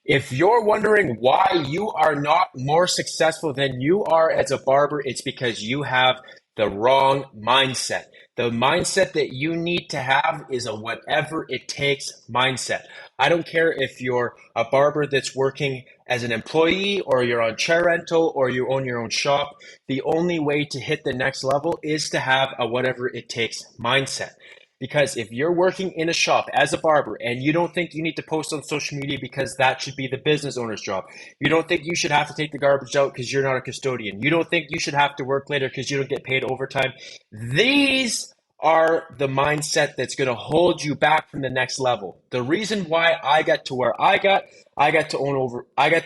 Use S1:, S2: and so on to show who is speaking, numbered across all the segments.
S1: If you're wondering why you are not more successful than you are as a barber, it's because you have the wrong mindset. The mindset that you need to have is a whatever it takes mindset. I don't care if you're a barber that's working as an employee or you're on chair rental or you own your own shop. The only way to hit the next level is to have a whatever it takes mindset. Because if you're working in a shop as a barber and you don't think you need to post on social media because that should be the business owner's job, you don't think you should have to take the garbage out because you're not a custodian, you don't think you should have to work later because you don't get paid overtime, these are the mindset that's going to hold you back from the next level. The reason why I got to where I got to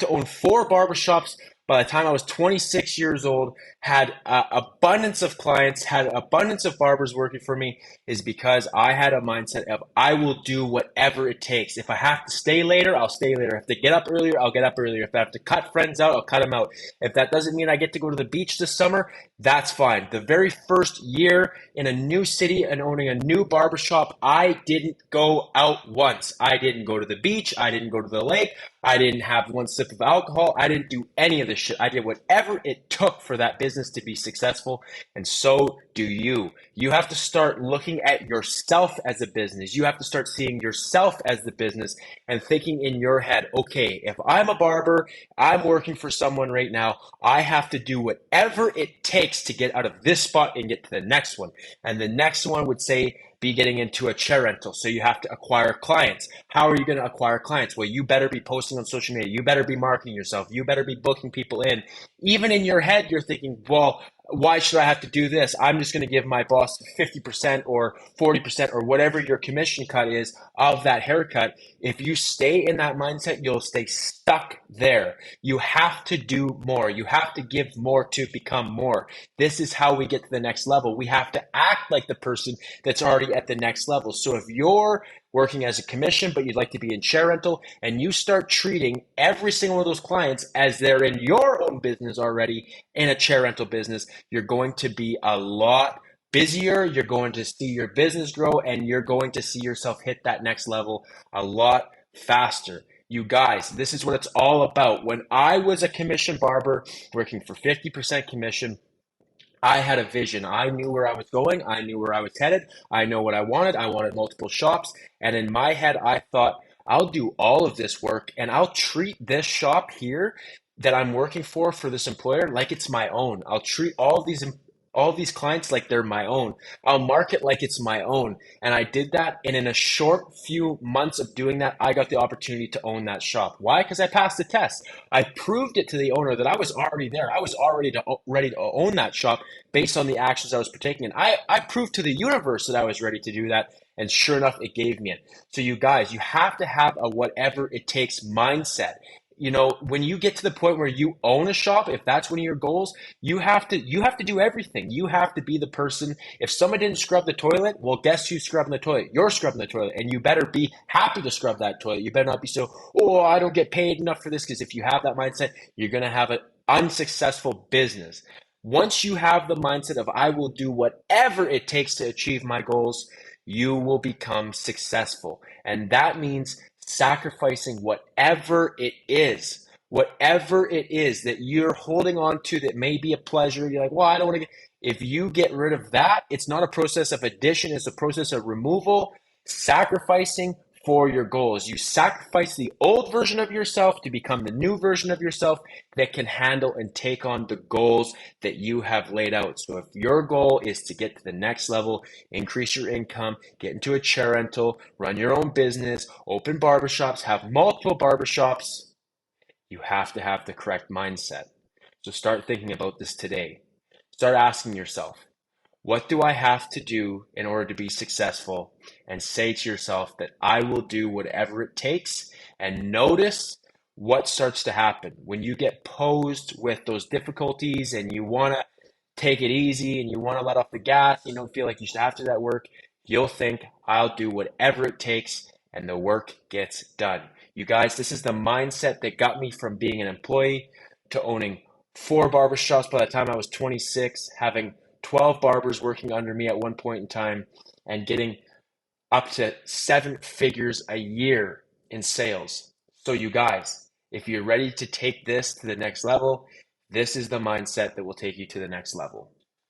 S1: own four barbershops by the time I was 26 years old, had abundance of clients, had abundance of barbers working for me, is because I had a mindset of I will do whatever it takes. If I have to stay later, I'll stay later. If I have to get up earlier, I'll get up earlier. If I have to cut friends out, I'll cut them out. If that doesn't mean I get to go to the beach this summer, that's fine. The very first year in a new city and owning a new barbershop, I didn't go out once. I didn't go to the beach. I didn't go to the lake. I didn't have one sip of alcohol. I didn't do any of this shit. I did whatever it took for that business to be successful. And so do you. You have to start looking at yourself as a business. You have to start seeing yourself as the business and thinking in your head, okay, if I'm a barber, I'm working for someone right now, I have to do whatever it takes to get out of this spot and get to the next one. And the next one would say, be getting into a chair rental. So you have to acquire clients. How are you going to acquire clients? Well, you better be posting on social media. You better be marketing yourself. You better be booking people in. Even in your head, you're thinking, well, why should I have to do this? I'm just going to give my boss 50% or 40% or whatever your commission cut is of that haircut. If you stay in that mindset, you'll stay stuck there. You have to do more. You have to give more to become more. This is how we get to the next level. We have to act like the person that's already at the next level. So if you're working as a commission, but you'd like to be in chair rental, and you start treating every single one of those clients as they're in your own business already in a chair rental business, you're going to be a lot busier. You're going to see your business grow, and you're going to see yourself hit that next level a lot faster. You guys, this is what it's all about. When I was a commission barber working for 50% commission, I had a vision. I knew where I was going. I knew where I was headed. I know what I wanted. I wanted multiple shops. And in my head, I thought, I'll do all of this work and I'll treat this shop here that I'm working for this employer like it's my own. I'll treat all these clients like they're my own. I'll market like it's my own. And I did that. And in a short few months of doing that, I got the opportunity to own that shop. Why? Because I passed the test. I proved it to the owner that I was already there. I was already ready to own that shop based on the actions I was partaking in. I proved to the universe that I was ready to do that. And sure enough, it gave me it. So you guys, you have to have a whatever it takes mindset. You know, when you get to the point where you own a shop, if that's one of your goals, you have to do everything. You have to be the person. If someone didn't scrub the toilet, well, guess who's scrubbing the toilet? You're scrubbing the toilet, and you better be happy to scrub that toilet. You better not be so, oh, I don't get paid enough for this, because if you have that mindset, you're gonna have an unsuccessful business. Once you have the mindset of I will do whatever it takes to achieve my goals, you will become successful. And that means sacrificing whatever it is that you're holding on to that may be a pleasure. You're like, well, I don't want to get, if you get rid of that, it's not a process of addition, it's a process of removal, sacrificing for your goals. You sacrifice the old version of yourself to become the new version of yourself that can handle and take on the goals that you have laid out. So if your goal is to get to the next level, increase your income, get into a chair rental, run your own business, open barbershops, have multiple barbershops, you have to have the correct mindset. So start thinking about this today. Start asking yourself, what do I have to do in order to be successful? And say to yourself that I will do whatever it takes, and notice what starts to happen. When you get posed with those difficulties and you want to take it easy and you want to let off the gas, you don't feel like you should have to do that work, you'll think, I'll do whatever it takes, and the work gets done. You guys, this is the mindset that got me from being an employee to owning four barbershops by the time I was 26, having 12 barbers working under me at one point in time, and getting up to 7 figures a year in sales. So you guys, If you're ready to take this to the next level, this is the mindset that will take you to the next level.